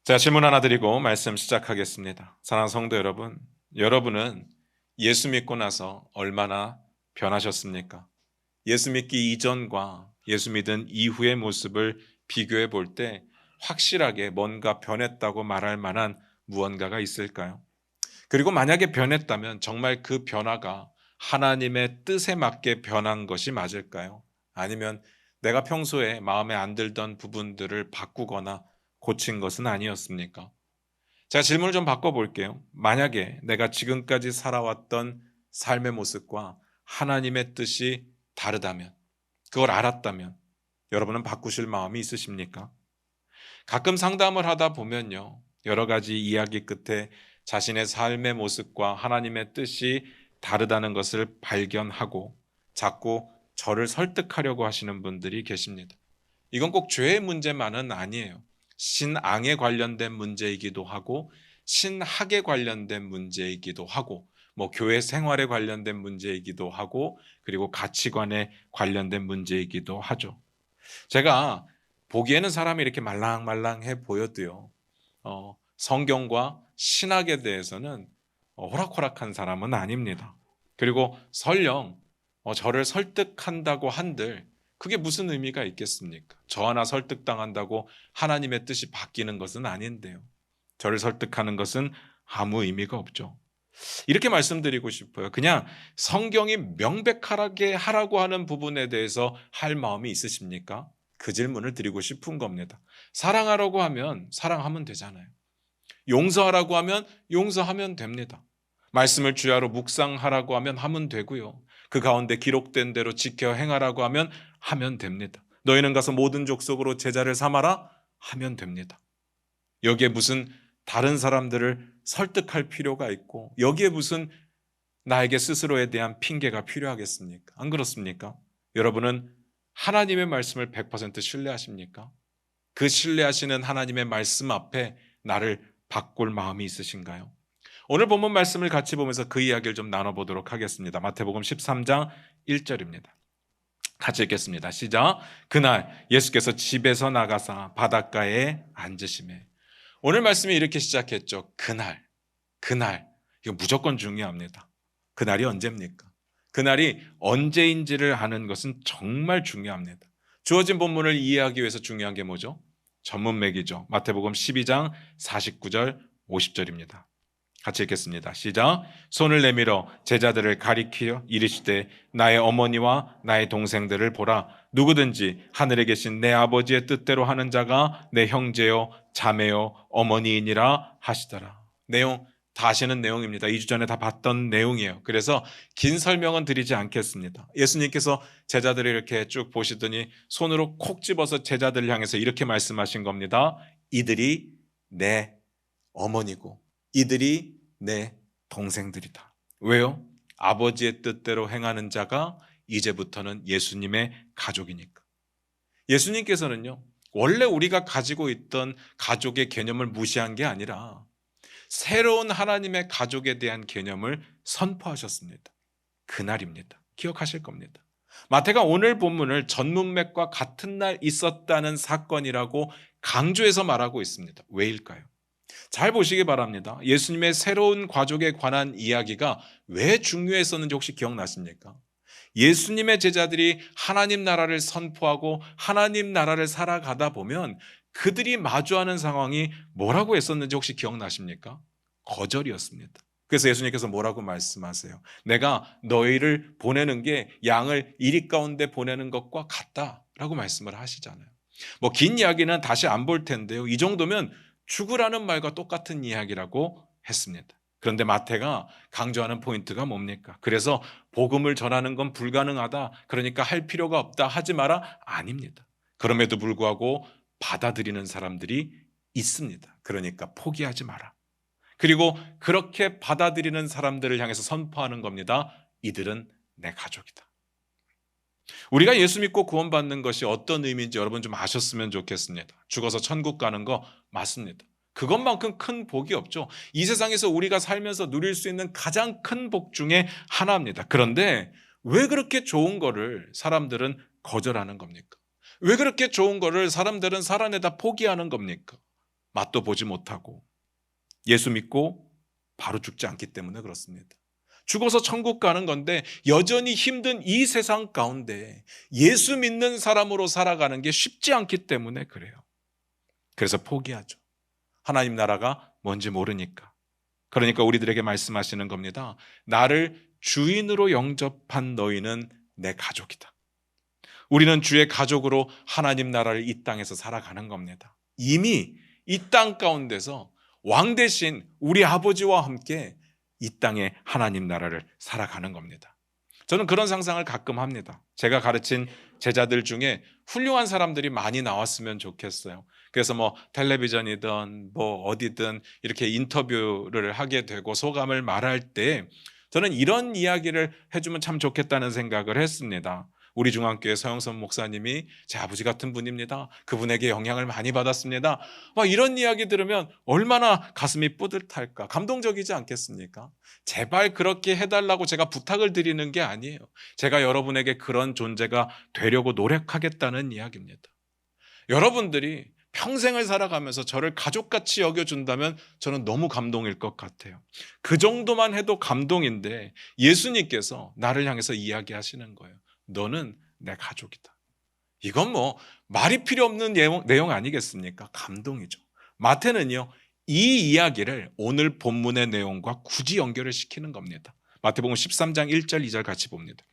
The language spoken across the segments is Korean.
자, 질문 하나 드리고 말씀 시작하겠습니다. 사랑하는 성도 여러분, 여러분은 예수 믿고 나서 얼마나 변하셨습니까? 예수 믿기 이전과 예수 믿은 이후의 모습을 비교해 볼 때 확실하게 뭔가 변했다고 말할 만한 무언가가 있을까요? 그리고 만약에 변했다면 정말 그 변화가 하나님의 뜻에 맞게 변한 것이 맞을까요? 아니면 내가 평소에 마음에 안 들던 부분들을 바꾸거나 고친 것은 아니었습니까? 제가 질문을 좀 바꿔볼게요. 만약에 내가 지금까지 살아왔던 삶의 모습과 하나님의 뜻이 다르다면, 그걸 알았다면, 여러분은 바꾸실 마음이 있으십니까? 가끔 상담을 하다 보면요, 여러 가지 이야기 끝에 자신의 삶의 모습과 하나님의 뜻이 다르다는 것을 발견하고 자꾸 저를 설득하려고 하시는 분들이 계십니다. 이건 꼭 죄의 문제만은 아니에요. 신앙에 관련된 문제이기도 하고 신학에 관련된 문제이기도 하고 교회 생활에 관련된 문제이기도 하고 그리고 가치관에 관련된 문제이기도 하죠. 제가 보기에는 사람이 이렇게 말랑말랑해 보여도요, 성경과 신학에 대해서는 호락호락한 사람은 아닙니다. 그리고 설령 저를 설득한다고 한들 그게 무슨 의미가 있겠습니까? 저 하나 설득당한다고 하나님의 뜻이 바뀌는 것은 아닌데요. 저를 설득하는 것은 아무 의미가 없죠. 이렇게 말씀드리고 싶어요. 그냥 성경이 명백하게 하라고 하는 부분에 대해서 할 마음이 있으십니까? 그 질문을 드리고 싶은 겁니다. 사랑하라고 하면 사랑하면 되잖아요. 용서하라고 하면 용서하면 됩니다. 말씀을 주야로 묵상하라고 하면 되고요. 그 가운데 기록된 대로 지켜 행하라고 하면 됩니다. 너희는 가서 모든 족속으로 제자를 삼아라 하면 됩니다. 여기에 무슨 다른 사람들을 설득할 필요가 있고 여기에 무슨 나에게 스스로에 대한 핑계가 필요하겠습니까? 안 그렇습니까? 여러분은 하나님의 말씀을 100% 신뢰하십니까? 그 신뢰하시는 하나님의 말씀 앞에 나를 바꿀 마음이 있으신가요? 오늘 본문 말씀을 같이 보면서 그 이야기를 좀 나눠보도록 하겠습니다. 마태복음 13장 1절입니다. 같이 읽겠습니다. 시작. 그날 예수께서 집에서 나가사 바닷가에 앉으시매. 오늘 말씀이 이렇게 시작했죠. 그날. 이거 무조건 중요합니다. 그날이 언제입니까? 그날이 언제인지를 아는 것은 정말 중요합니다. 주어진 본문을 이해하기 위해서 중요한 게 뭐죠? 전문맥이죠. 마태복음 12장 49절 50절입니다. 같이 읽겠습니다. 시작. 손을 내밀어 제자들을 가리키어 이르시되 나의 어머니와 나의 동생들을 보라. 누구든지 하늘에 계신 내 아버지의 뜻대로 하는 자가 내 형제요 자매요 어머니이니라 하시더라. 내용 다 아시는 내용입니다. 2주 전에 다 봤던 내용이에요. 그래서 긴 설명은 드리지 않겠습니다. 예수님께서 제자들을 이렇게 쭉 보시더니 손으로 콕 집어서 제자들을 향해서 이렇게 말씀하신 겁니다. 이들이 내 어머니고 이들이 내 동생들이다. 왜요? 아버지의 뜻대로 행하는 자가 이제부터는 예수님의 가족이니까. 예수님께서는요, 원래 우리가 가지고 있던 가족의 개념을 무시한 게 아니라 새로운 하나님의 가족에 대한 개념을 선포하셨습니다. 그날입니다. 기억하실 겁니다. 마태가 오늘 본문을 전문맥과 같은 날 있었다는 사건이라고 강조해서 말하고 있습니다. 왜일까요? 잘 보시기 바랍니다. 예수님의 새로운 가족에 관한 이야기가 왜 중요했었는지 혹시 기억나십니까? 예수님의 제자들이 하나님 나라를 선포하고 하나님 나라를 살아가다 보면 그들이 마주하는 상황이 뭐라고 했었는지 혹시 기억나십니까? 거절이었습니다. 그래서 예수님께서 뭐라고 말씀하세요? 내가 너희를 보내는 게 양을 이리 가운데 보내는 것과 같다라고 말씀을 하시잖아요. 긴 이야기는 다시 안 볼 텐데요. 이 정도면 죽으라는 말과 똑같은 이야기라고 했습니다. 그런데 마태가 강조하는 포인트가 뭡니까? 그래서 복음을 전하는 건 불가능하다. 그러니까 할 필요가 없다. 하지 마라. 아닙니다. 그럼에도 불구하고 받아들이는 사람들이 있습니다. 그러니까 포기하지 마라. 그리고 그렇게 받아들이는 사람들을 향해서 선포하는 겁니다. 이들은 내 가족이다. 우리가 예수 믿고 구원받는 것이 어떤 의미인지 여러분 좀 아셨으면 좋겠습니다. 죽어서 천국 가는 거 맞습니다. 그것만큼 큰 복이 없죠. 이 세상에서 우리가 살면서 누릴 수 있는 가장 큰 복 중에 하나입니다. 그런데 왜 그렇게 좋은 거를 사람들은 거절하는 겁니까? 왜 그렇게 좋은 거를 사람들은 살아내다 포기하는 겁니까? 맛도 보지 못하고 예수 믿고 바로 죽지 않기 때문에 그렇습니다. 죽어서 천국 가는 건데 여전히 힘든 이 세상 가운데 예수 믿는 사람으로 살아가는 게 쉽지 않기 때문에 그래요. 그래서 포기하죠. 하나님 나라가 뭔지 모르니까. 그러니까 우리들에게 말씀하시는 겁니다. 나를 주인으로 영접한 너희는 내 가족이다. 우리는 주의 가족으로 하나님 나라를 이 땅에서 살아가는 겁니다. 이미 이 땅 가운데서 왕 대신 우리 아버지와 함께 이 땅에 하나님 나라를 살아가는 겁니다. 저는 그런 상상을 가끔 합니다. 제가 가르친 제자들 중에 훌륭한 사람들이 많이 나왔으면 좋겠어요. 그래서 뭐 텔레비전이든 뭐 어디든 이렇게 인터뷰를 하게 되고 소감을 말할 때 저는 이런 이야기를 해주면 참 좋겠다는 생각을 했습니다. 우리 중앙교회 서영선 목사님이 제 아버지 같은 분입니다. 그분에게 영향을 많이 받았습니다. 막 이런 이야기 들으면 얼마나 가슴이 뿌듯할까, 감동적이지 않겠습니까? 제발 그렇게 해달라고 제가 부탁을 드리는 게 아니에요. 제가 여러분에게 그런 존재가 되려고 노력하겠다는 이야기입니다. 여러분들이 평생을 살아가면서 저를 가족같이 여겨준다면 저는 너무 감동일 것 같아요. 그 정도만 해도 감동인데 예수님께서 나를 향해서 이야기하시는 거예요. 너는 내 가족이다. 이건 뭐 말이 필요 없는 내용 아니겠습니까? 감동이죠. 마태는요, 이 이야기를 오늘 본문의 내용과 굳이 연결을 시키는 겁니다. 마태복음 13장 1절 2절 같이 봅니다.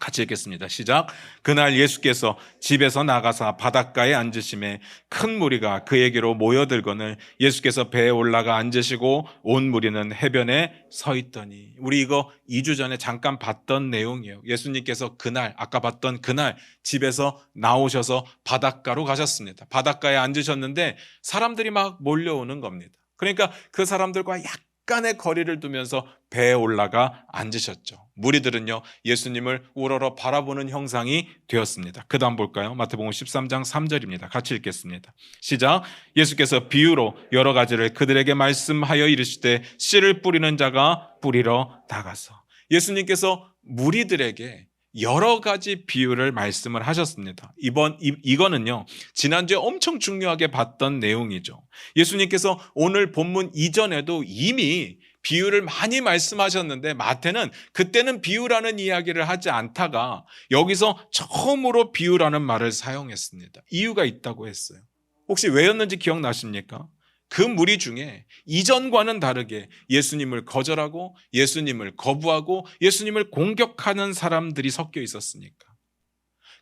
같이 읽겠습니다. 시작. 그날 예수께서 집에서 나가사 바닷가에 앉으심에 큰 무리가 그에게로 모여들거늘 예수께서 배에 올라가 앉으시고 온 무리는 해변에 서 있더니. 우리 이거 2주 전에 잠깐 봤던 내용이에요. 예수님께서 그날, 아까 봤던 그날 집에서 나오셔서 바닷가로 가셨습니다. 바닷가에 앉으셨는데 사람들이 막 몰려오는 겁니다. 그러니까 그 사람들과 약간의 거리를 두면서 배에 올라가 앉으셨죠. 무리들은요, 예수님을 우러러 바라보는 형상이 되었습니다. 그 다음 볼까요? 마태복음 13장 3절입니다. 같이 읽겠습니다. 시작. 예수께서 비유로 여러 가지를 그들에게 말씀하여 이르시되 씨를 뿌리는 자가 뿌리러 나가서. 예수님께서 무리들에게 여러 가지 비유를 말씀을 하셨습니다. 이거는요, 지난주에 엄청 중요하게 봤던 내용이죠. 예수님께서 오늘 본문 이전에도 이미 비유를 많이 말씀하셨는데 마태는 그때는 비유라는 이야기를 하지 않다가 여기서 처음으로 비유라는 말을 사용했습니다. 이유가 있다고 했어요. 혹시 왜였는지 기억나십니까? 그 무리 중에 이전과는 다르게 예수님을 거절하고 예수님을 거부하고 예수님을 공격하는 사람들이 섞여 있었으니까.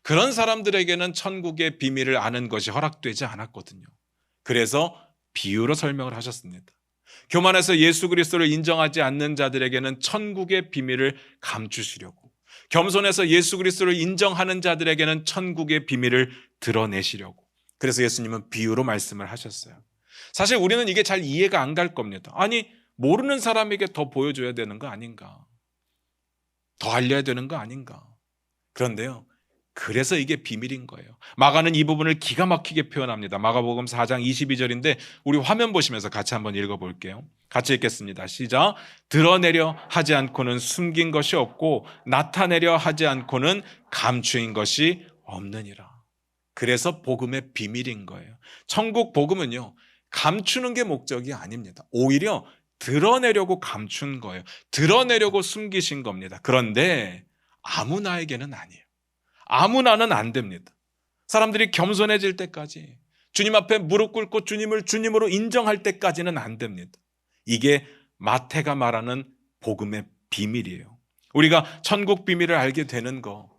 그런 사람들에게는 천국의 비밀을 아는 것이 허락되지 않았거든요. 그래서 비유로 설명을 하셨습니다. 교만해서 예수 그리스도를 인정하지 않는 자들에게는 천국의 비밀을 감추시려고, 겸손해서 예수 그리스도를 인정하는 자들에게는 천국의 비밀을 드러내시려고, 그래서 예수님은 비유로 말씀을 하셨어요. 사실 우리는 이게 잘 이해가 안 갈 겁니다. 아니, 모르는 사람에게 더 보여줘야 되는 거 아닌가? 더 알려야 되는 거 아닌가? 그런데요, 그래서 이게 비밀인 거예요. 마가는 이 부분을 기가 막히게 표현합니다. 마가복음 4장 22절인데 우리 화면 보시면서 같이 한번 읽어볼게요. 같이 읽겠습니다. 시작. 드러내려 하지 않고는 숨긴 것이 없고 나타내려 하지 않고는 감추인 것이 없느니라. 그래서 복음의 비밀인 거예요. 천국 복음은요, 감추는 게 목적이 아닙니다. 오히려 드러내려고 감춘 거예요. 드러내려고 숨기신 겁니다. 그런데 아무나에게는 아니에요. 아무나는 안 됩니다. 사람들이 겸손해질 때까지, 주님 앞에 무릎 꿇고 주님을 주님으로 인정할 때까지는 안 됩니다. 이게 마태가 말하는 복음의 비밀이에요. 우리가 천국 비밀을 알게 되는 거,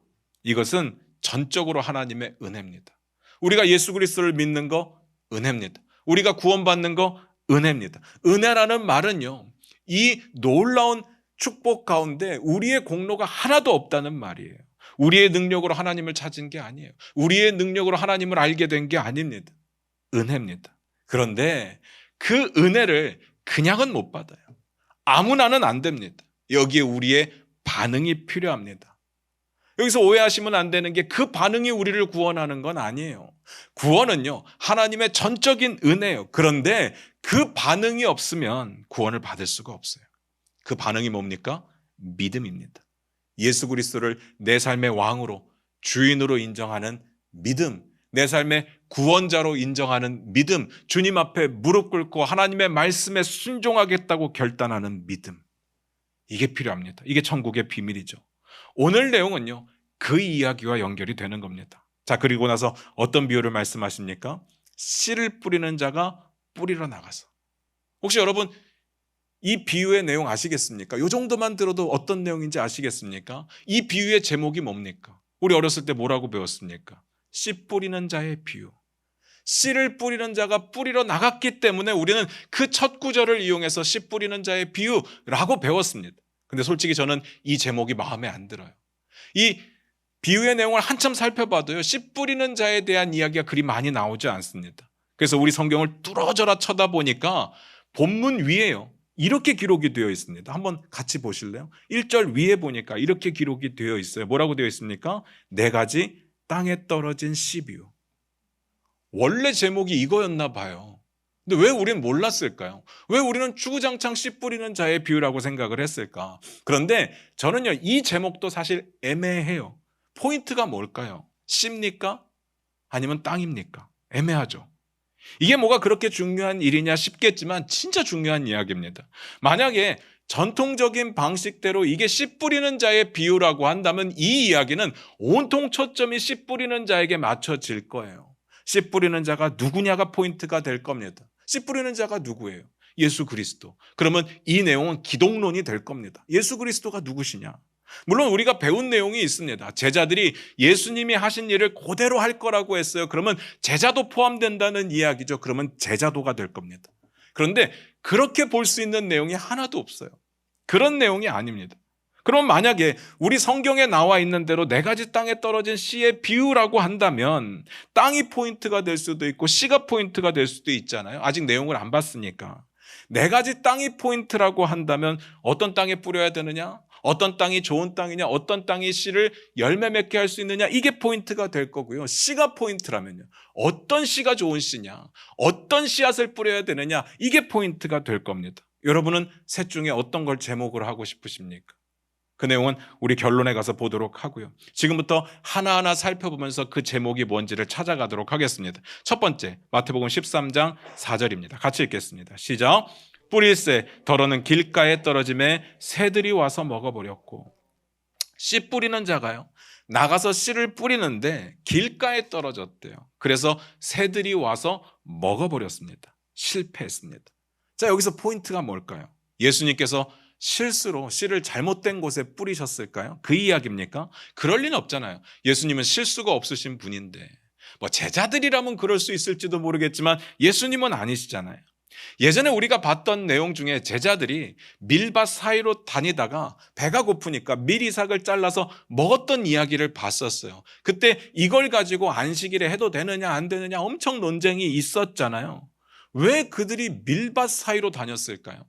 이것은 전적으로 하나님의 은혜입니다. 우리가 예수 그리스도를 믿는 거 은혜입니다. 우리가 구원받는 거 은혜입니다. 은혜라는 말은요, 이 놀라운 축복 가운데 우리의 공로가 하나도 없다는 말이에요. 우리의 능력으로 하나님을 찾은 게 아니에요. 우리의 능력으로 하나님을 알게 된 게 아닙니다. 은혜입니다. 그런데 그 은혜를 그냥은 못 받아요. 아무나는 안 됩니다. 여기에 우리의 반응이 필요합니다. 여기서 오해하시면 안 되는 게 그 반응이 우리를 구원하는 건 아니에요. 구원은요, 하나님의 전적인 은혜예요. 그런데 그 반응이 없으면 구원을 받을 수가 없어요. 그 반응이 뭡니까? 믿음입니다. 예수 그리스도를 내 삶의 왕으로, 주인으로 인정하는 믿음, 내 삶의 구원자로 인정하는 믿음, 주님 앞에 무릎 꿇고 하나님의 말씀에 순종하겠다고 결단하는 믿음, 이게 필요합니다. 이게 천국의 비밀이죠. 오늘 내용은요, 그 이야기와 연결이 되는 겁니다. 자, 그리고 나서 어떤 비유를 말씀하십니까? 씨를 뿌리는 자가 뿌리러 나가서. 혹시 여러분 이 비유의 내용 아시겠습니까? 이 정도만 들어도 어떤 내용인지 아시겠습니까? 이 비유의 제목이 뭡니까? 우리 어렸을 때 뭐라고 배웠습니까? 씨 뿌리는 자의 비유. 씨를 뿌리는 자가 뿌리러 나갔기 때문에 우리는 그 첫 구절을 이용해서 씨 뿌리는 자의 비유라고 배웠습니다. 근데 솔직히 저는 이 제목이 마음에 안 들어요. 이 비유의 내용을 한참 살펴봐도요, 씨 뿌리는 자에 대한 이야기가 그리 많이 나오지 않습니다. 그래서 우리 성경을 뚫어져라 쳐다보니까 본문 위에요, 이렇게 기록이 되어 있습니다. 한번 같이 보실래요? 1절 위에 보니까 이렇게 기록이 되어 있어요. 뭐라고 되어 있습니까? 4가지 땅에 떨어진 씨 비유. 원래 제목이 이거였나 봐요. 근데 왜 우리는 몰랐을까요? 왜 우리는 주구장창 씨 뿌리는 자의 비유라고 생각을 했을까? 그런데 저는요, 이 제목도 사실 애매해요. 포인트가 뭘까요? 씨입니까? 아니면 땅입니까? 애매하죠. 이게 뭐가 그렇게 중요한 일이냐 싶겠지만 진짜 중요한 이야기입니다. 만약에 전통적인 방식대로 이게 씨 뿌리는 자의 비유라고 한다면 이 이야기는 온통 초점이 씨 뿌리는 자에게 맞춰질 거예요. 씨 뿌리는 자가 누구냐가 포인트가 될 겁니다. 씨 뿌리는 자가 누구예요? 예수 그리스도. 그러면 이 내용은 기독론이 될 겁니다. 예수 그리스도가 누구시냐? 물론 우리가 배운 내용이 있습니다. 제자들이 예수님이 하신 일을 그대로 할 거라고 했어요. 그러면 제자도 포함된다는 이야기죠. 그러면 제자도가 될 겁니다. 그런데 그렇게 볼 수 있는 내용이 하나도 없어요. 그런 내용이 아닙니다. 그럼 만약에 우리 성경에 나와 있는 대로 4가지 땅에 떨어진 씨의 비유라고 한다면 땅이 포인트가 될 수도 있고 씨가 포인트가 될 수도 있잖아요. 아직 내용을 안 봤으니까. 4가지 땅이 포인트라고 한다면 어떤 땅에 뿌려야 되느냐? 어떤 땅이 좋은 땅이냐? 어떤 땅이 씨를 열매 맺게 할 수 있느냐? 이게 포인트가 될 거고요. 씨가 포인트라면요, 어떤 씨가 좋은 씨냐? 어떤 씨앗을 뿌려야 되느냐? 이게 포인트가 될 겁니다. 여러분은 셋 중에 어떤 걸 제목으로 하고 싶으십니까? 그 내용은 우리 결론에 가서 보도록 하고요. 지금부터 하나하나 살펴보면서 그 제목이 뭔지를 찾아가도록 하겠습니다. 첫 번째, 마태복음 13장 4절입니다. 같이 읽겠습니다. 시작. 뿌릴새 더러는 길가에 떨어짐에 새들이 와서 먹어버렸고. 씨 뿌리는 자가요, 나가서 씨를 뿌리는데 길가에 떨어졌대요. 그래서 새들이 와서 먹어버렸습니다. 실패했습니다. 자, 여기서 포인트가 뭘까요? 예수님께서 실수로 씨를 잘못된 곳에 뿌리셨을까요? 그 이야기입니까? 그럴 리는 없잖아요. 예수님은 실수가 없으신 분인데, 뭐 제자들이라면 그럴 수 있을지도 모르겠지만 예수님은 아니시잖아요. 예전에 우리가 봤던 내용 중에 제자들이 밀밭 사이로 다니다가 배가 고프니까 밀이삭을 잘라서 먹었던 이야기를 봤었어요. 그때 이걸 가지고 안식일에 해도 되느냐 안 되느냐 엄청 논쟁이 있었잖아요. 왜 그들이 밀밭 사이로 다녔을까요?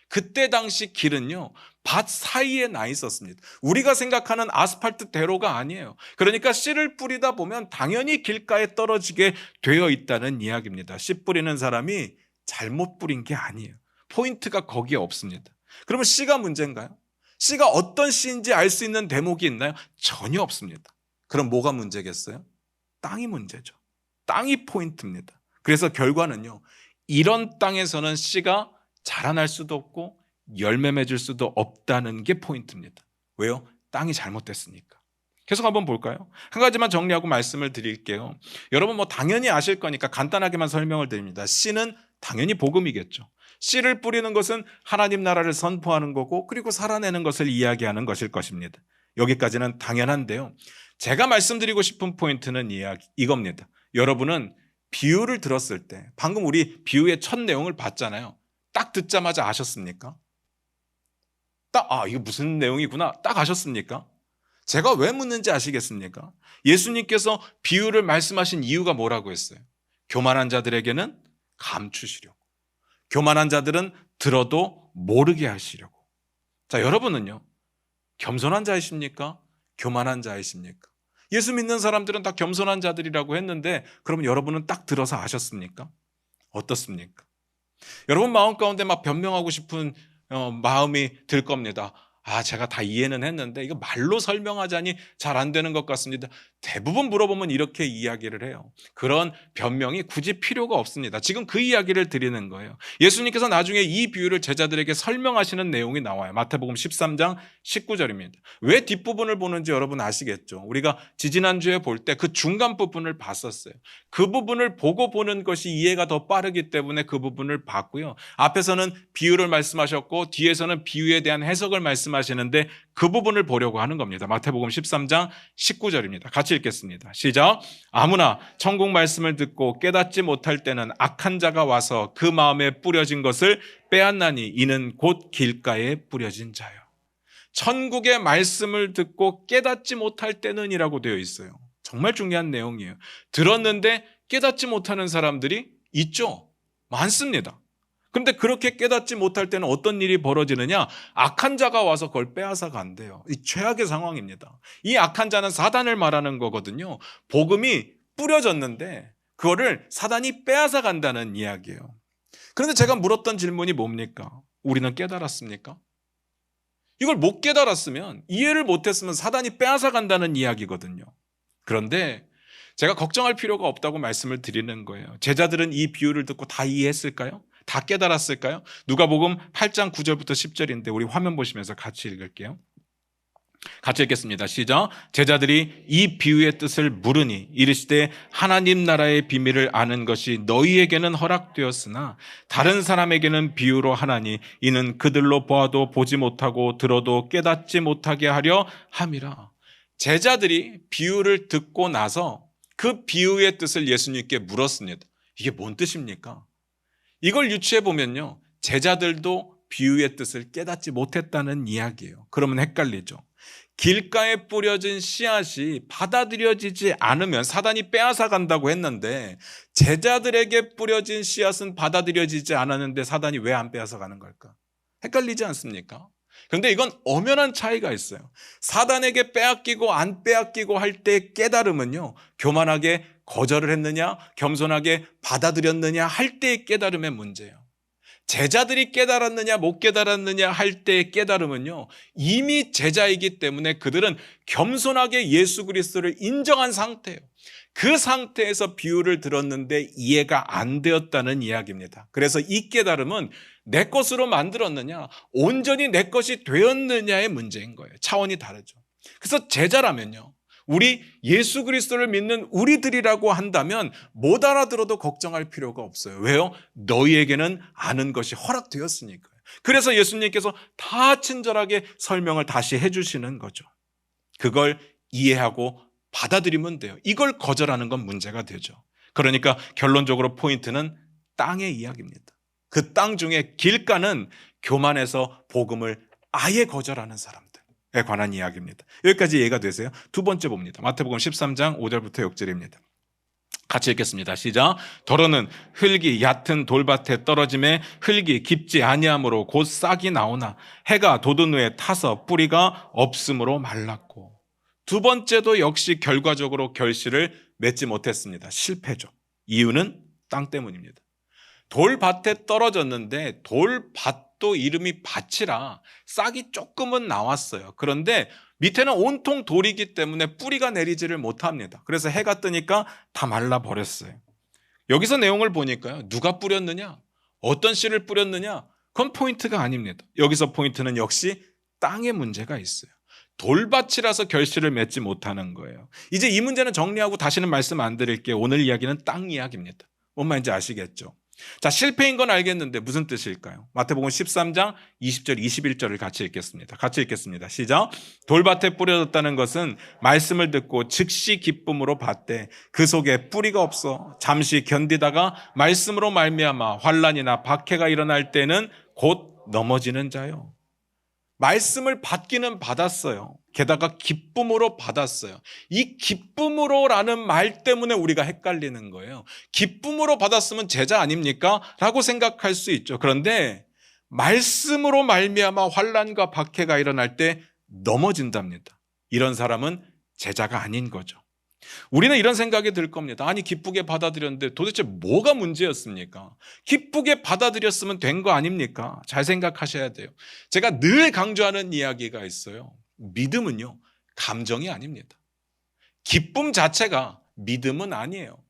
그때 당시 길은요, 밭 사이에 나 있었습니다. 우리가 생각하는 아스팔트 대로가 아니에요. 그러니까 씨를 뿌리다 보면 당연히 길가에 떨어지게 되어 있다는 이야기입니다. 씨 뿌리는 사람이 잘못 뿌린 게 아니에요. 포인트가 거기에 없습니다. 그러면 씨가 문제인가요? 씨가 어떤 씨인지 알 수 있는 대목이 있나요? 전혀 없습니다. 그럼 뭐가 문제겠어요? 땅이 문제죠. 땅이 포인트입니다. 그래서 결과는요, 이런 땅에서는 씨가 자라날 수도 없고 열매 맺을 수도 없다는 게 포인트입니다. 왜요? 땅이 잘못됐으니까. 계속 한번 볼까요? 한 가지만 정리하고 말씀을 드릴게요. 여러분 뭐 당연히 아실 거니까 간단하게만 설명을 드립니다. 씨는 당연히 복음이겠죠. 씨를 뿌리는 것은 하나님 나라를 선포하는 거고, 그리고 살아내는 것을 이야기하는 것일 것입니다. 여기까지는 당연한데요, 제가 말씀드리고 싶은 포인트는 이겁니다. 여러분은 비유를 들었을 때, 방금 우리 비유의 첫 내용을 봤잖아요. 딱 듣자마자 아셨습니까? 이거 무슨 내용이구나 딱 아셨습니까? 제가 왜 묻는지 아시겠습니까? 예수님께서 비유를 말씀하신 이유가 뭐라고 했어요? 교만한 자들에게는 감추시려고, 교만한 자들은 들어도 모르게 하시려고. 자, 여러분은요, 겸손한 자이십니까? 교만한 자이십니까? 예수 믿는 사람들은 다 겸손한 자들이라고 했는데, 그러면 여러분은 딱 들어서 아셨습니까? 어떻습니까? 여러분 마음 가운데 막 변명하고 싶은 마음이 들 겁니다. 제가 다 이해는 했는데 이거 말로 설명하자니 잘 안 되는 것 같습니다. 대부분 물어보면 이렇게 이야기를 해요. 그런 변명이 굳이 필요가 없습니다. 지금 그 이야기를 드리는 거예요. 예수님께서 나중에 이 비유를 제자들에게 설명하시는 내용이 나와요. 마태복음 13장 19절입니다. 왜 뒷부분을 보는지 여러분 아시겠죠? 우리가 지지난주에 볼 때 그 중간 부분을 봤었어요. 그 부분을 보고 보는 것이 이해가 더 빠르기 때문에 그 부분을 봤고요. 앞에서는 비유를 말씀하셨고 뒤에서는 비유에 대한 해석을 말씀하시는데 그 부분을 보려고 하는 겁니다. 마태복음 13장 19절입니다. 같이 읽겠습니다. 시작. 아무나 천국 말씀을 듣고 깨닫지 못할 때는 악한 자가 와서 그 마음에 뿌려진 것을 빼앗나니 이는 곧 길가에 뿌려진 자요. 천국의 말씀을 듣고 깨닫지 못할 때는이라고 되어 있어요. 정말 중요한 내용이에요. 들었는데 깨닫지 못하는 사람들이 있죠. 많습니다. 그런데 그렇게 깨닫지 못할 때는 어떤 일이 벌어지느냐? 악한 자가 와서 그걸 빼앗아 간대요. 이 최악의 상황입니다. 이 악한 자는 사단을 말하는 거거든요. 복음이 뿌려졌는데 그거를 사단이 빼앗아 간다는 이야기예요. 그런데 제가 물었던 질문이 뭡니까? 우리는 깨달았습니까? 이걸 못 깨달았으면, 이해를 못했으면 사단이 빼앗아 간다는 이야기거든요. 그런데 제가 걱정할 필요가 없다고 말씀을 드리는 거예요. 제자들은 이 비유를 듣고 다 이해했을까요? 다 깨달았을까요? 누가복음 8장 9절부터 10절인데 우리 화면 보시면서 같이 읽을게요. 같이 읽겠습니다. 시작. 제자들이 이 비유의 뜻을 물으니 이르시되 하나님 나라의 비밀을 아는 것이 너희에게는 허락되었으나 다른 사람에게는 비유로 하나니 이는 그들로 보아도 보지 못하고 들어도 깨닫지 못하게 하려 함이라. 제자들이 비유를 듣고 나서 그 비유의 뜻을 예수님께 물었습니다. 이게 뭔 뜻입니까? 이걸 유추해 보면요, 제자들도 비유의 뜻을 깨닫지 못했다는 이야기예요. 그러면 헷갈리죠. 길가에 뿌려진 씨앗이 받아들여지지 않으면 사단이 빼앗아 간다고 했는데 제자들에게 뿌려진 씨앗은 받아들여지지 않았는데 사단이 왜 안 빼앗아 가는 걸까? 헷갈리지 않습니까? 그런데 이건 엄연한 차이가 있어요. 사단에게 빼앗기고 안 빼앗기고 할 때 깨달음은요, 교만하게 거절을 했느냐 겸손하게 받아들였느냐 할 때의 깨달음의 문제예요. 제자들이 깨달았느냐 못 깨달았느냐 할 때의 깨달음은요, 이미 제자이기 때문에 그들은 겸손하게 예수 그리스도를 인정한 상태예요. 그 상태에서 비유를 들었는데 이해가 안 되었다는 이야기입니다. 그래서 이 깨달음은 내 것으로 만들었느냐 온전히 내 것이 되었느냐의 문제인 거예요. 차원이 다르죠. 그래서 제자라면요, 우리 예수 그리스도를 믿는 우리들이라고 한다면 못 알아들어도 걱정할 필요가 없어요. 왜요? 너희에게는 아는 것이 허락되었으니까요. 그래서 예수님께서 다 친절하게 설명을 다시 해주시는 거죠. 그걸 이해하고 받아들이면 돼요. 이걸 거절하는 건 문제가 되죠. 그러니까 결론적으로 포인트는 땅의 이야기입니다. 그 땅 중에 길가는 교만해서 복음을 아예 거절하는 사람들에 관한 이야기입니다. 여기까지 이해가 되세요? 두 번째 봅니다. 마태복음 13장 5절부터 6절입니다. 같이 읽겠습니다. 시작. 더러는 흙이 얕은 돌밭에 떨어짐에 흙이 깊지 아니하므로 곧 싹이 나오나 해가 돋은 후에 타서 뿌리가 없으므로 말랐고. 두 번째도 역시 결과적으로 결실을 맺지 못했습니다. 실패죠. 이유는 땅 때문입니다. 돌밭에 떨어졌는데 돌밭도 이름이 밭이라 싹이 조금은 나왔어요. 그런데 밑에는 온통 돌이기 때문에 뿌리가 내리지를 못합니다. 그래서 해가 뜨니까 다 말라버렸어요. 여기서 내용을 보니까요, 누가 뿌렸느냐, 어떤 씨를 뿌렸느냐, 그건 포인트가 아닙니다. 여기서 포인트는 역시 땅의 문제가 있어요. 돌밭이라서 결실을 맺지 못하는 거예요. 이제 이 문제는 정리하고 다시는 말씀 안 드릴게요. 오늘 이야기는 땅 이야기입니다. 뭔 말인지 아시겠죠? 자, 실패인 건 알겠는데 무슨 뜻일까요? 마태복음 13장 20절 21절을 같이 읽겠습니다. 같이 읽겠습니다. 시작. 돌밭에 뿌려졌다는 것은 말씀을 듣고 즉시 기쁨으로 받되 그 속에 뿌리가 없어 잠시 견디다가 말씀으로 말미암아 환난이나 박해가 일어날 때는 곧 넘어지는 자요. 말씀을 받기는 받았어요. 게다가 기쁨으로 받았어요. 이 기쁨으로라는 말 때문에 우리가 헷갈리는 거예요. 기쁨으로 받았으면 제자 아닙니까? 라고 생각할 수 있죠. 그런데 말씀으로 말미암아 환난과 박해가 일어날 때 넘어진답니다. 이런 사람은 제자가 아닌 거죠. 우리는 이런 생각이 들 겁니다. 아니, 기쁘게 받아들였는데 도대체 뭐가 문제였습니까? 기쁘게 받아들였으면 된 거 아닙니까? 잘 생각하셔야 돼요. 제가 늘 강조하는 이야기가 있어요. 믿음은요, 감정이 아닙니다. 기쁨 자체가 믿음은 아니에요.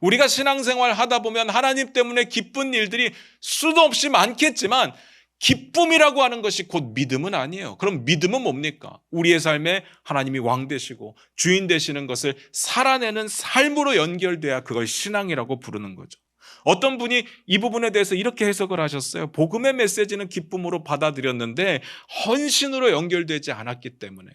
우리가 신앙생활 하다 보면 하나님 때문에 기쁜 일들이 수도 없이 많겠지만 기쁨이라고 하는 것이 곧 믿음은 아니에요. 그럼 믿음은 뭡니까? 우리의 삶에 하나님이 왕 되시고 주인 되시는 것을 살아내는 삶으로 연결돼야 그걸 신앙이라고 부르는 거죠. 어떤 분이 이 부분에 대해서 이렇게 해석을 하셨어요. 복음의 메시지는 기쁨으로 받아들였는데 헌신으로 연결되지 않았기 때문에,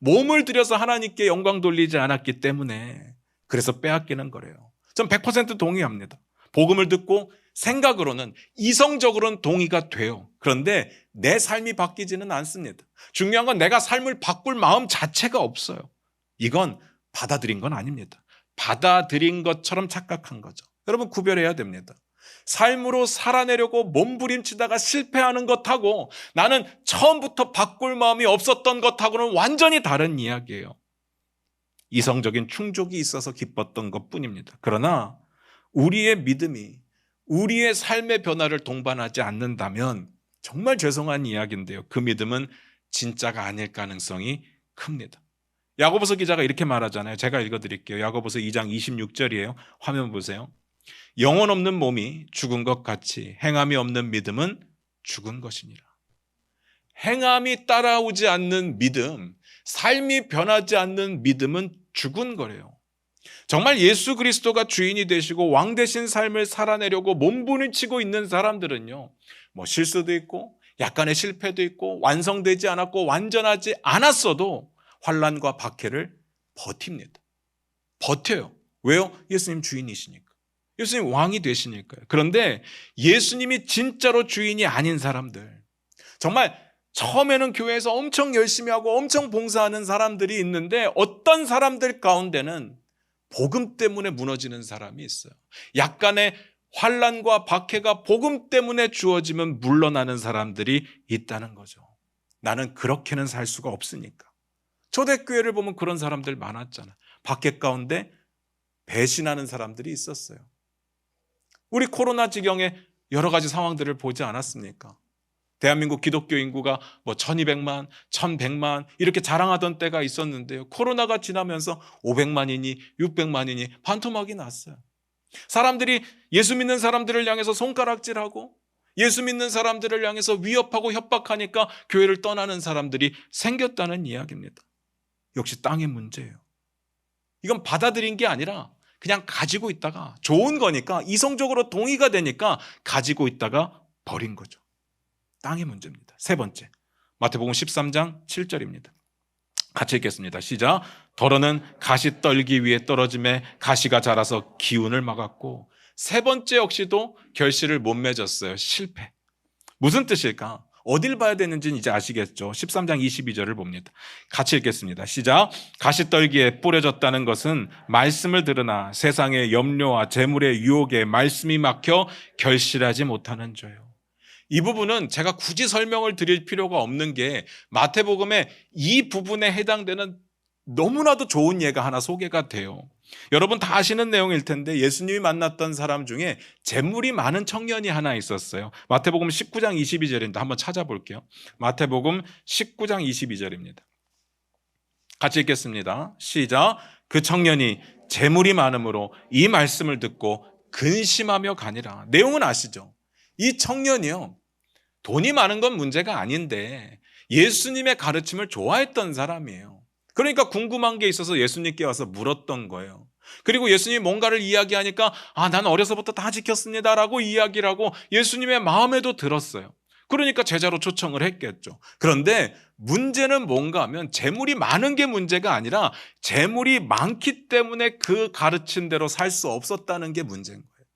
몸을 들여서 하나님께 영광 돌리지 않았기 때문에 그래서 빼앗기는 거래요. 전 100% 동의합니다. 복음을 듣고 생각으로는, 이성적으로는 동의가 돼요. 그런데 내 삶이 바뀌지는 않습니다. 중요한 건 내가 삶을 바꿀 마음 자체가 없어요. 이건 받아들인 건 아닙니다. 받아들인 것처럼 착각한 거죠. 여러분, 구별해야 됩니다. 삶으로 살아내려고 몸부림치다가 실패하는 것하고 나는 처음부터 바꿀 마음이 없었던 것하고는 완전히 다른 이야기예요. 이성적인 충족이 있어서 기뻤던 것뿐입니다. 그러나 우리의 믿음이 우리의 삶의 변화를 동반하지 않는다면 정말 죄송한 이야기인데요, 그 믿음은 진짜가 아닐 가능성이 큽니다. 야고보서 기자가 이렇게 말하잖아요. 제가 읽어드릴게요. 야고보서 2장 26절이에요. 화면 보세요. 영혼 없는 몸이 죽은 것 같이 행함이 없는 믿음은 죽은 것이니라. 행함이 따라오지 않는 믿음, 삶이 변하지 않는 믿음은 죽은 거래요. 정말 예수 그리스도가 주인이 되시고 왕 되신 삶을 살아내려고 몸부림치고 있는 사람들은요, 뭐 실수도 있고 약간의 실패도 있고 완성되지 않았고 완전하지 않았어도 환난과 박해를 버팁니다. 버텨요. 왜요? 예수님 주인이시니까. 예수님 왕이 되시니까요. 그런데 예수님이 진짜로 주인이 아닌 사람들, 정말 처음에는 교회에서 엄청 열심히 하고 엄청 봉사하는 사람들이 있는데 어떤 사람들 가운데는 복음 때문에 무너지는 사람이 있어요. 약간의 환난과 박해가 복음 때문에 주어지면 물러나는 사람들이 있다는 거죠. 나는 그렇게는 살 수가 없으니까. 초대교회를 보면 그런 사람들 많았잖아요. 박해 가운데 배신하는 사람들이 있었어요. 우리 코로나 지경에 여러 가지 상황들을 보지 않았습니까? 대한민국 기독교 인구가 뭐 1200만, 1100만 이렇게 자랑하던 때가 있었는데요. 코로나가 지나면서 500만이니 600만이니 반토막이 났어요. 사람들이 예수 믿는 사람들을 향해서 손가락질하고 예수 믿는 사람들을 향해서 위협하고 협박하니까 교회를 떠나는 사람들이 생겼다는 이야기입니다. 역시 땅의 문제예요. 이건 받아들인 게 아니라 그냥 가지고 있다가 좋은 거니까 이성적으로 동의가 되니까 가지고 있다가 버린 거죠. 땅의 문제입니다. 세 번째, 마태복음 13장 7절입니다. 같이 읽겠습니다. 시작. 더러는 가시 떨기 위해 떨어짐에 가시가 자라서 기운을 막았고, 세 번째 역시도 결실을 못 맺었어요. 실패. 무슨 뜻일까? 어딜 봐야 되는지는 이제 아시겠죠? 13장 22절을 봅니다. 같이 읽겠습니다. 시작. 가시떨기에 뿌려졌다는 것은 말씀을 들으나 세상의 염려와 재물의 유혹에 말씀이 막혀 결실하지 못하는 죄요. 이 부분은 제가 굳이 설명을 드릴 필요가 없는 게 마태복음의 이 부분에 해당되는 너무나도 좋은 예가 하나 소개가 돼요. 여러분 다 아시는 내용일 텐데 예수님이 만났던 사람 중에 재물이 많은 청년이 하나 있었어요. 마태복음 19장 22절입니다. 한번 찾아볼게요. 마태복음 19장 22절입니다. 같이 읽겠습니다. 시작. 그 청년이 재물이 많음으로 이 말씀을 듣고 근심하며 가니라. 내용은 아시죠? 이 청년이요, 돈이 많은 건 문제가 아닌데 예수님의 가르침을 좋아했던 사람이에요. 그러니까 궁금한 게 있어서 예수님께 와서 물었던 거예요. 그리고 예수님이 뭔가를 이야기하니까 난 어려서부터 다 지켰습니다 라고 이야기를 하고 예수님의 마음에도 들었어요. 그러니까 제자로 초청을 했겠죠. 그런데 문제는 뭔가 하면 재물이 많은 게 문제가 아니라 재물이 많기 때문에 그 가르친 대로 살 수 없었다는 게 문제인 거예요.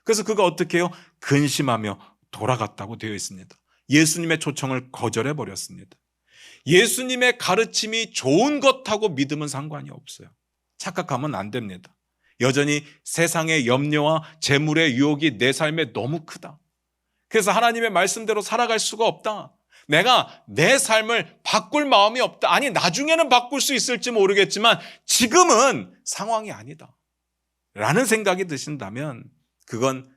그래서 그가 어떻게 해요? 근심하며 돌아갔다고 되어 있습니다. 예수님의 초청을 거절해버렸습니다. 예수님의 가르침이 좋은 것하고 믿음은 상관이 없어요. 착각하면 안 됩니다. 여전히 세상의 염려와 재물의 유혹이 내 삶에 너무 크다. 그래서 하나님의 말씀대로 살아갈 수가 없다. 내가 내 삶을 바꿀 마음이 없다. 아니, 나중에는 바꿀 수 있을지 모르겠지만 지금은 상황이 아니다. 라는 생각이 드신다면 그건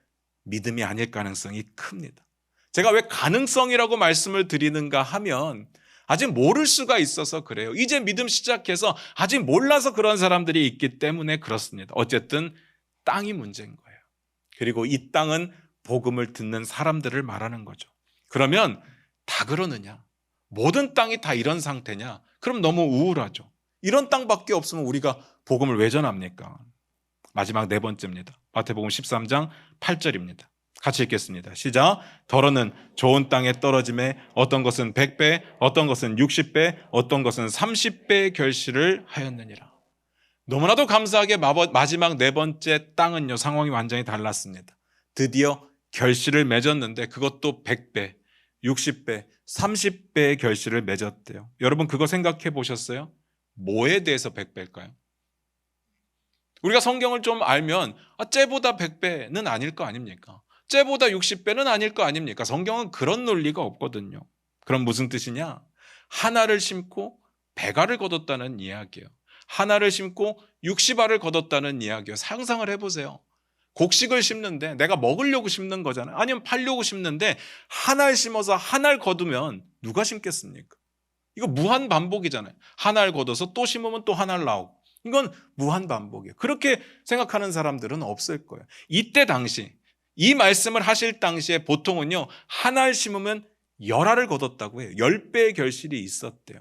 믿음이 아닐 가능성이 큽니다. 제가 왜 가능성이라고 말씀을 드리는가 하면 아직 모를 수가 있어서 그래요. 이제 믿음 시작해서 아직 몰라서 그런 사람들이 있기 때문에 그렇습니다. 어쨌든 땅이 문제인 거예요. 그리고 이 땅은 복음을 듣는 사람들을 말하는 거죠. 그러면 다 그러느냐? 모든 땅이 다 이런 상태냐? 그럼 너무 우울하죠. 이런 땅밖에 없으면 우리가 복음을 왜 전합니까? 마지막 네 번째입니다. 마태복음 13장 8절입니다. 같이 읽겠습니다. 시작. 더러는 좋은 땅에 떨어짐에 어떤 것은 100배, 어떤 것은 60배, 어떤 것은 30배의 결실을 하였느니라. 너무나도 감사하게 마지막 네 번째 땅은요, 상황이 완전히 달랐습니다. 드디어 결실을 맺었는데 그것도 100배, 60배, 30배의 결실을 맺었대요. 여러분 그거 생각해 보셨어요? 뭐에 대해서 100배일까요? 우리가 성경을 좀 알면 째보다 100배는 아닐 거 아닙니까? 째보다 60배는 아닐 거 아닙니까? 성경은 그런 논리가 없거든요. 그럼 무슨 뜻이냐? 하나를 심고 100알을 거뒀다는 이야기예요. 하나를 심고 60알을 거뒀다는 이야기예요. 상상을 해보세요. 곡식을 심는데 내가 먹으려고 심는 거잖아요. 아니면 팔려고 심는데 하나를 심어서 하나를 거두면 누가 심겠습니까? 이거 무한 반복이잖아요. 하나를 거둬서 또 심으면 또 하나를 나오고. 이건 무한 반복이에요. 그렇게 생각하는 사람들은 없을 거예요. 이때 당시 이 말씀을 하실 당시에 보통은요, 하나를 심으면 10알을 거뒀다고 해요. 10배의 결실이 있었대요.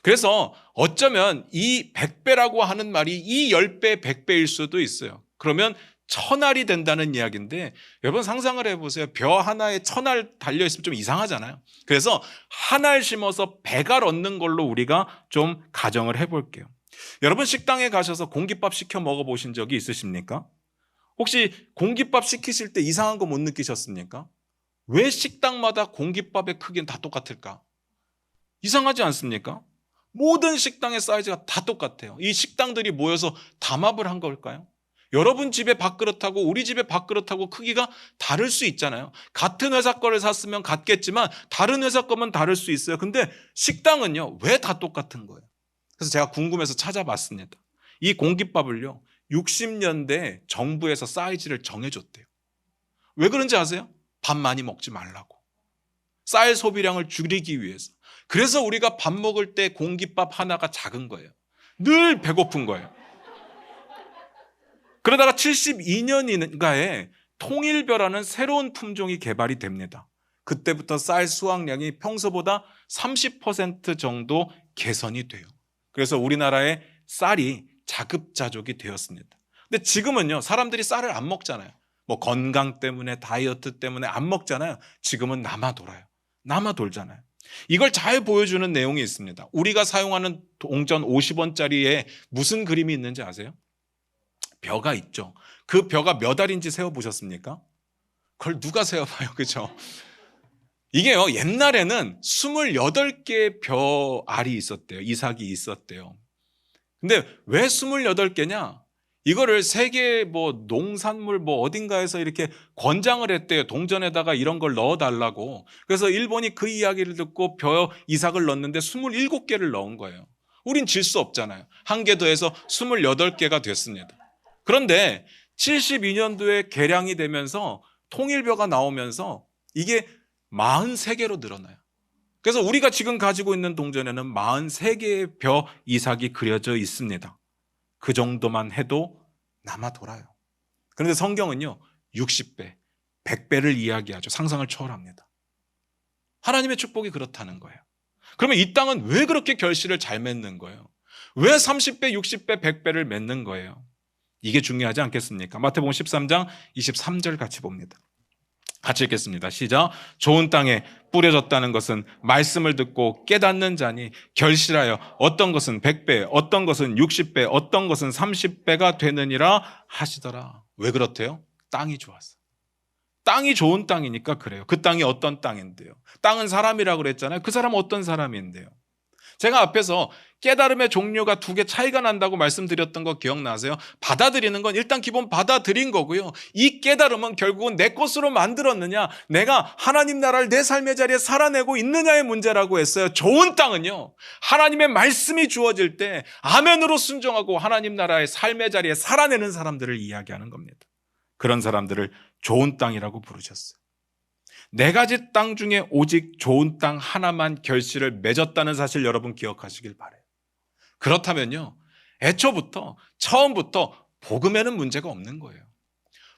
그래서 어쩌면 이 100배라고 하는 말이 이 10배, 100배일 수도 있어요. 그러면 1000알이 된다는 이야기인데 여러분 상상을 해보세요. 벼 하나에 1000알 달려있으면 좀 이상하잖아요. 그래서 하나를 심어서 100알 얻는 걸로 우리가 좀 가정을 해볼게요. 여러분 식당에 가셔서 공깃밥 시켜 먹어보신 적이 있으십니까? 혹시 공깃밥 시키실 때 이상한 거 못 느끼셨습니까? 왜 식당마다 공깃밥의 크기는 다 똑같을까? 이상하지 않습니까? 모든 식당의 사이즈가 다 똑같아요. 이 식당들이 모여서 담합을 한 걸까요? 여러분 집의 밥그릇하고 우리 집의 밥그릇하고 크기가 다를 수 있잖아요. 같은 회사 거를 샀으면 같겠지만 다른 회사 거면 다를 수 있어요. 근데 식당은요, 왜 다 똑같은 거예요? 그래서 제가 궁금해서 찾아봤습니다. 이 공깃밥을요, 60년대 정부에서 사이즈를 정해줬대요. 왜 그런지 아세요? 밥 많이 먹지 말라고. 쌀 소비량을 줄이기 위해서. 그래서 우리가 밥 먹을 때 공깃밥 하나가 작은 거예요. 늘 배고픈 거예요. 그러다가 72년인가에 통일벼라는 새로운 품종이 개발이 됩니다. 그때부터 쌀 수확량이 평소보다 30% 정도 개선이 돼요. 그래서 우리나라의 쌀이 자급자족이 되었습니다. 근데 지금은요, 사람들이 쌀을 안 먹잖아요. 뭐 건강 때문에, 다이어트 때문에 안 먹잖아요. 지금은 남아 돌아요. 남아 돌잖아요. 이걸 잘 보여주는 내용이 있습니다. 우리가 사용하는 동전 50원짜리에 무슨 그림이 있는지 아세요? 벼가 있죠. 그 벼가 몇 알인지 세어보셨습니까? 그걸 누가 세어봐요, 그렇죠? 이게요, 옛날에는 28개의 벼 알이 있었대요. 이삭이 있었대요. 근데 왜 28개냐? 이거를 세계 뭐 농산물 뭐 어딘가에서 이렇게 권장을 했대요. 동전에다가 이런 걸 넣어달라고. 그래서 일본이 그 이야기를 듣고 벼 이삭을 넣었는데 27개를 넣은 거예요. 우린 질 수 없잖아요. 한 개 더해서 28개가 됐습니다. 그런데 72년도에 개량이 되면서 통일벼가 나오면서 이게 43개로 늘어나요. 그래서 우리가 지금 가지고 있는 동전에는 43개의 벼 이삭이 그려져 있습니다. 그 정도만 해도 남아 돌아요. 그런데 성경은요, 60배, 100배를 이야기하죠. 상상을 초월합니다. 하나님의 축복이 그렇다는 거예요. 그러면 이 땅은 왜 그렇게 결실을 잘 맺는 거예요? 왜 30배, 60배, 100배를 맺는 거예요? 이게 중요하지 않겠습니까? 마태복음 13장 23절 같이 봅니다. 같이 읽겠습니다. 시작. 좋은 땅에 뿌려졌다는 것은 말씀을 듣고 깨닫는 자니 결실하여 어떤 것은 100배, 어떤 것은 60배, 어떤 것은 30배가 되느니라 하시더라. 왜 그렇대요? 땅이 좋았어. 땅이 좋은 땅이니까 그래요. 그 땅이 어떤 땅인데요? 땅은 사람이라고 그랬잖아요. 그 사람은 어떤 사람인데요? 제가 앞에서 깨달음의 종류가 두 개 차이가 난다고 말씀드렸던 거 기억나세요? 받아들이는 건 일단 기본 받아들인 거고요. 이 깨달음은 결국은 내 것으로 만들었느냐, 내가 하나님 나라를 내 삶의 자리에 살아내고 있느냐의 문제라고 했어요. 좋은 땅은요, 하나님의 말씀이 주어질 때 아멘으로 순종하고 하나님 나라의 삶의 자리에 살아내는 사람들을 이야기하는 겁니다. 그런 사람들을 좋은 땅이라고 부르셨어요. 네 가지 땅 중에 오직 좋은 땅 하나만 결실을 맺었다는 사실 여러분 기억하시길 바라요. 그렇다면요, 애초부터 처음부터 복음에는 문제가 없는 거예요.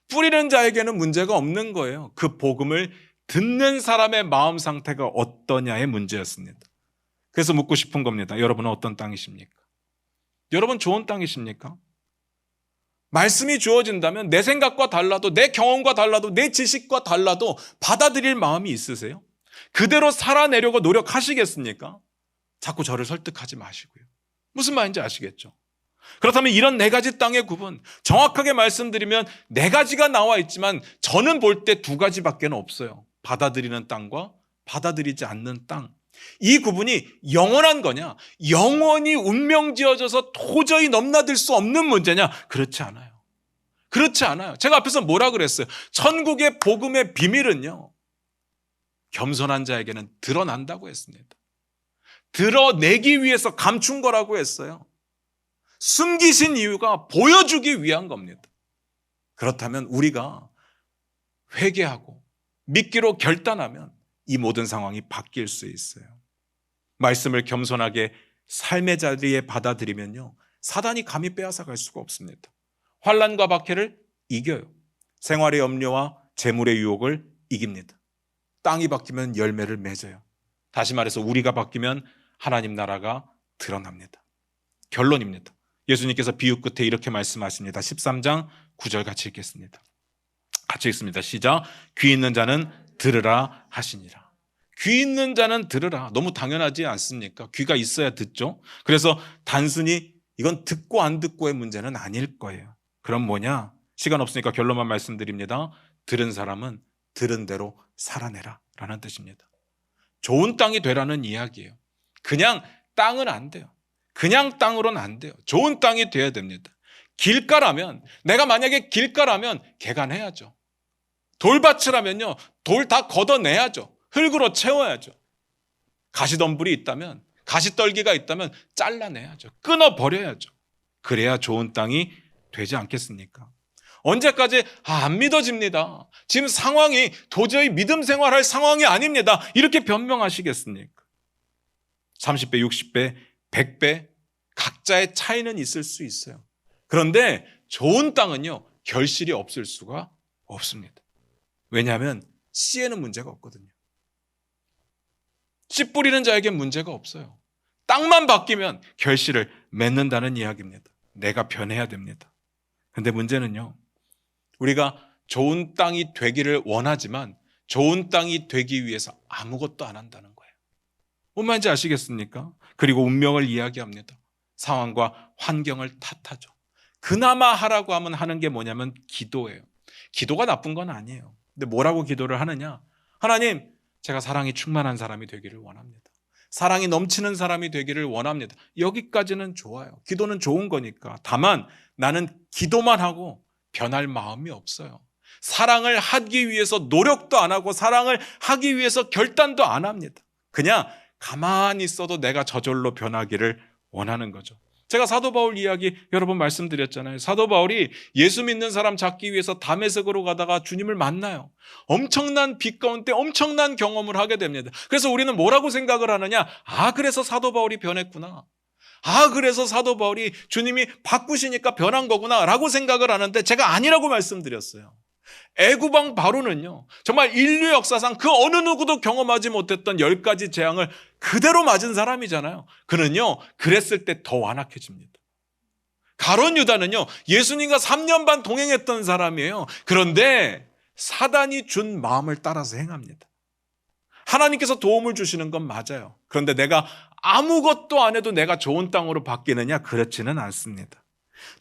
뿌리는 자에게는 문제가 없는 거예요. 그 복음을 듣는 사람의 마음 상태가 어떠냐의 문제였습니다. 그래서 묻고 싶은 겁니다. 여러분은 어떤 땅이십니까? 여러분 좋은 땅이십니까? 말씀이 주어진다면 내 생각과 달라도, 내 경험과 달라도, 내 지식과 달라도 받아들일 마음이 있으세요? 그대로 살아내려고 노력하시겠습니까? 자꾸 저를 설득하지 마시고요. 무슨 말인지 아시겠죠? 그렇다면 이런 네 가지 땅의 구분, 정확하게 말씀드리면 네 가지가 나와 있지만 저는 볼 때 두 가지밖에 없어요. 받아들이는 땅과 받아들이지 않는 땅. 이 구분이 영원한 거냐, 영원히 운명 지어져서 도저히 넘나들 수 없는 문제냐? 그렇지 않아요. 그렇지 않아요. 제가 앞에서 뭐라 그랬어요? 천국의 복음의 비밀은요, 겸손한 자에게는 드러난다고 했습니다. 드러내기 위해서 감춘 거라고 했어요. 숨기신 이유가 보여주기 위한 겁니다. 그렇다면 우리가 회개하고 믿기로 결단하면 이 모든 상황이 바뀔 수 있어요. 말씀을 겸손하게 삶의 자리에 받아들이면요, 사단이 감히 빼앗아갈 수가 없습니다. 환난과 박해를 이겨요. 생활의 염려와 재물의 유혹을 이깁니다. 땅이 바뀌면 열매를 맺어요. 다시 말해서 우리가 바뀌면 하나님 나라가 드러납니다. 결론입니다. 예수님께서 비유 끝에 이렇게 말씀하십니다. 13장 9절 같이 읽겠습니다. 같이 읽습니다. 시작. 귀 있는 자는 들으라 하시니라. 귀 있는 자는 들으라. 너무 당연하지 않습니까? 귀가 있어야 듣죠. 그래서 단순히 이건 듣고 안 듣고의 문제는 아닐 거예요. 그럼 뭐냐? 시간 없으니까 결론만 말씀드립니다. 들은 사람은 들은 대로 살아내라 라는 뜻입니다. 좋은 땅이 되라는 이야기예요. 그냥 땅은 안 돼요. 그냥 땅으로는 안 돼요. 좋은 땅이 돼야 됩니다. 길가라면, 내가 만약에 길가라면 개간해야죠. 돌밭이라면요, 돌 다 걷어내야죠. 흙으로 채워야죠. 가시덤불이 있다면, 가시떨기가 있다면 잘라내야죠. 끊어버려야죠. 그래야 좋은 땅이 되지 않겠습니까? 언제까지 안 믿어집니다. 지금 상황이 도저히 믿음 생활할 상황이 아닙니다. 이렇게 변명하시겠습니까? 30배, 60배, 100배 각자의 차이는 있을 수 있어요. 그런데 좋은 땅은요, 결실이 없을 수가 없습니다. 왜냐하면 씨에는 문제가 없거든요. 씨 뿌리는 자에겐 문제가 없어요. 땅만 바뀌면 결실을 맺는다는 이야기입니다. 내가 변해야 됩니다. 그런데 문제는요, 우리가 좋은 땅이 되기를 원하지만 좋은 땅이 되기 위해서 아무것도 안 한다는 거예요. 뭔 말인지 아시겠습니까? 그리고 운명을 이야기합니다. 상황과 환경을 탓하죠. 그나마 하라고 하면 하는 게 뭐냐면 기도예요. 기도가 나쁜 건 아니에요. 근데 뭐라고 기도를 하느냐? 하나님, 제가 사랑이 충만한 사람이 되기를 원합니다. 사랑이 넘치는 사람이 되기를 원합니다. 여기까지는 좋아요. 기도는 좋은 거니까. 다만 나는 기도만 하고 변할 마음이 없어요. 사랑을 하기 위해서 노력도 안 하고 사랑을 하기 위해서 결단도 안 합니다. 그냥 가만히 있어도 내가 저절로 변하기를 원하는 거죠. 제가 사도 바울 이야기 여러 번 말씀드렸잖아요. 사도 바울이 예수 믿는 사람 잡기 위해서 다메섹으로 가다가 주님을 만나요. 엄청난 빛 가운데 엄청난 경험을 하게 됩니다. 그래서 우리는 뭐라고 생각을 하느냐? 그래서 사도 바울이 변했구나. 그래서 사도 바울이 주님이 바꾸시니까 변한 거구나 라고 생각을 하는데, 제가 아니라고 말씀드렸어요. 애구방 바로는요, 정말 인류 역사상 그 어느 누구도 경험하지 못했던 10가지 재앙을 그대로 맞은 사람이잖아요. 그는요, 그랬을 때 더 완악해집니다. 가룟 유다는요, 예수님과 3년 반 동행했던 사람이에요. 그런데 사단이 준 마음을 따라서 행합니다. 하나님께서 도움을 주시는 건 맞아요. 그런데 내가 아무것도 안 해도 내가 좋은 땅으로 바뀌느냐? 그렇지는 않습니다.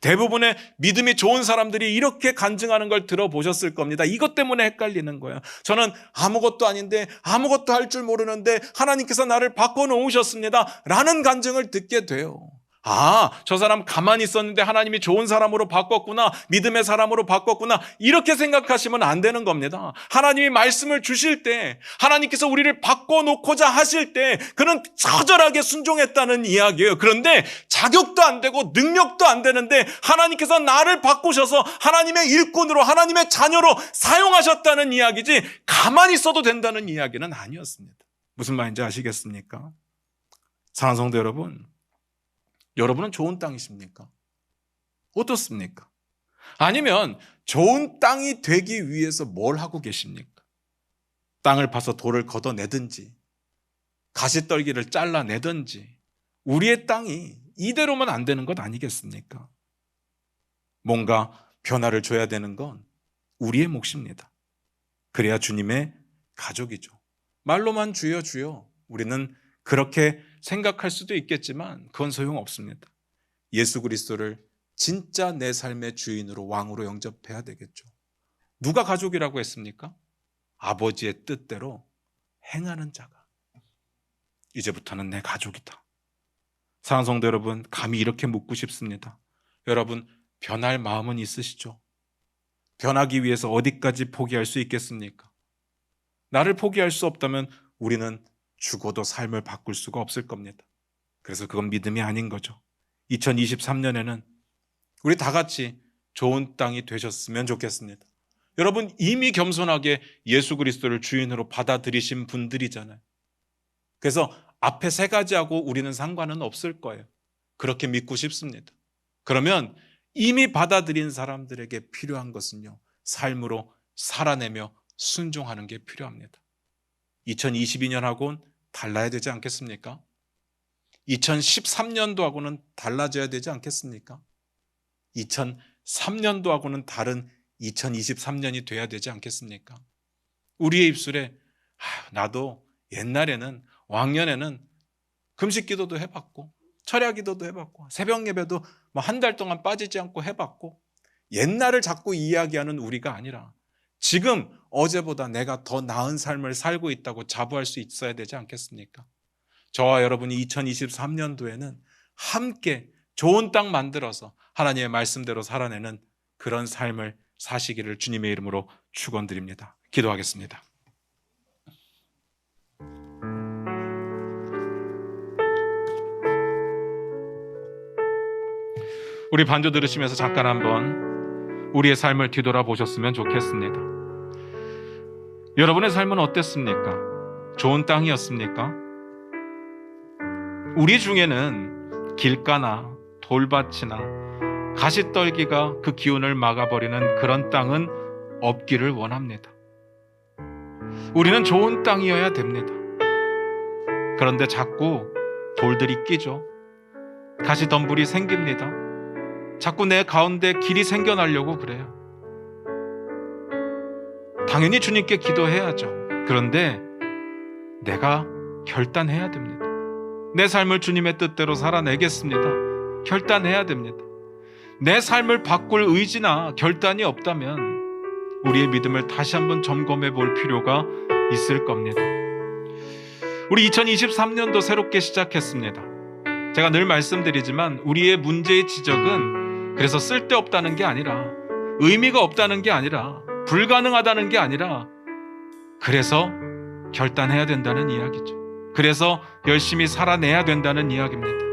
대부분의 믿음이 좋은 사람들이 이렇게 간증하는 걸 들어보셨을 겁니다. 이것 때문에 헷갈리는 거예요. 저는 아무것도 아닌데, 아무것도 할 줄 모르는데 하나님께서 나를 바꿔놓으셨습니다 라는 간증을 듣게 돼요. 아, 저 사람 가만히 있었는데 하나님이 좋은 사람으로 바꿨구나, 믿음의 사람으로 바꿨구나, 이렇게 생각하시면 안 되는 겁니다. 하나님이 말씀을 주실 때, 하나님께서 우리를 바꿔놓고자 하실 때 그는 처절하게 순종했다는 이야기예요. 그런데 자격도 안 되고 능력도 안 되는데 하나님께서 나를 바꾸셔서 하나님의 일꾼으로, 하나님의 자녀로 사용하셨다는 이야기지, 가만히 있어도 된다는 이야기는 아니었습니다. 무슨 말인지 아시겠습니까? 사랑하는 성도 여러분, 여러분은 좋은 땅이십니까? 어떻습니까? 아니면 좋은 땅이 되기 위해서 뭘 하고 계십니까? 땅을 파서 돌을 걷어내든지 가시떨기를 잘라내든지, 우리의 땅이 이대로만 안 되는 것 아니겠습니까? 뭔가 변화를 줘야 되는 건 우리의 몫입니다. 그래야 주님의 가족이죠. 말로만 주여 주여, 우리는 그렇게 생각할 수도 있겠지만 그건 소용없습니다. 예수 그리스도를 진짜 내 삶의 주인으로, 왕으로 영접해야 되겠죠. 누가 가족이라고 했습니까? 아버지의 뜻대로 행하는 자가 이제부터는 내 가족이다. 사랑하는 성도 여러분, 감히 이렇게 묻고 싶습니다. 여러분, 변할 마음은 있으시죠? 변하기 위해서 어디까지 포기할 수 있겠습니까? 나를 포기할 수 없다면 우리는 죽어도 삶을 바꿀 수가 없을 겁니다. 그래서 그건 믿음이 아닌 거죠. 2023년에는 우리 다 같이 좋은 땅이 되셨으면 좋겠습니다. 여러분, 이미 겸손하게 예수 그리스도를 주인으로 받아들이신 분들이잖아요. 그래서 앞에 세 가지하고 우리는 상관은 없을 거예요. 그렇게 믿고 싶습니다. 그러면 이미 받아들인 사람들에게 필요한 것은요, 삶으로 살아내며 순종하는 게 필요합니다. 2022년하고는 달라야 되지 않겠습니까? 2013년도하고는 달라져야 되지 않겠습니까? 2003년도하고는 다른 2023년이 돼야 되지 않겠습니까? 우리의 입술에 나도 옛날에는, 왕년에는 금식 기도도 해봤고 철야 기도도 해봤고 새벽 예배도 한 달 동안 빠지지 않고 해봤고, 옛날을 자꾸 이야기하는 우리가 아니라 지금 어제보다 내가 더 나은 삶을 살고 있다고 자부할 수 있어야 되지 않겠습니까? 저와 여러분이 2023년도에는 함께 좋은 땅 만들어서 하나님의 말씀대로 살아내는 그런 삶을 사시기를 주님의 이름으로 축원드립니다. 기도하겠습니다. 우리 반주 들으시면서 잠깐 한번 우리의 삶을 뒤돌아보셨으면 좋겠습니다. 여러분의 삶은 어땠습니까? 좋은 땅이었습니까? 우리 중에는 길가나 돌밭이나 가시떨기가 그 기운을 막아버리는 그런 땅은 없기를 원합니다. 우리는 좋은 땅이어야 됩니다. 그런데 자꾸 돌들이 끼죠. 가시덤불이 생깁니다. 자꾸 내 가운데 길이 생겨나려고 그래요. 당연히 주님께 기도해야죠. 그런데 내가 결단해야 됩니다. 내 삶을 주님의 뜻대로 살아내겠습니다. 결단해야 됩니다. 내 삶을 바꿀 의지나 결단이 없다면 우리의 믿음을 다시 한번 점검해 볼 필요가 있을 겁니다. 우리 2023년도 새롭게 시작했습니다. 제가 늘 말씀드리지만 우리의 문제의 지적은 그래서 쓸데없다는 게 아니라, 의미가 없다는 게 아니라, 불가능하다는 게 아니라, 그래서 결단해야 된다는 이야기죠. 그래서 열심히 살아내야 된다는 이야기입니다.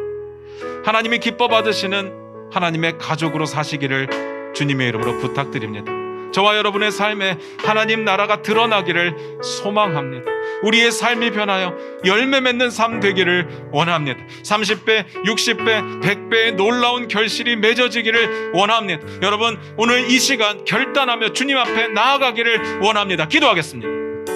하나님이 기뻐 받으시는 하나님의 가족으로 사시기를 주님의 이름으로 부탁드립니다. 저와 여러분의 삶에 하나님 나라가 드러나기를 소망합니다. 우리의 삶이 변하여 열매 맺는 삶 되기를 원합니다. 30배, 60배, 100배의 놀라운 결실이 맺어지기를 원합니다. 여러분, 오늘 이 시간 결단하며 주님 앞에 나아가기를 원합니다. 기도하겠습니다.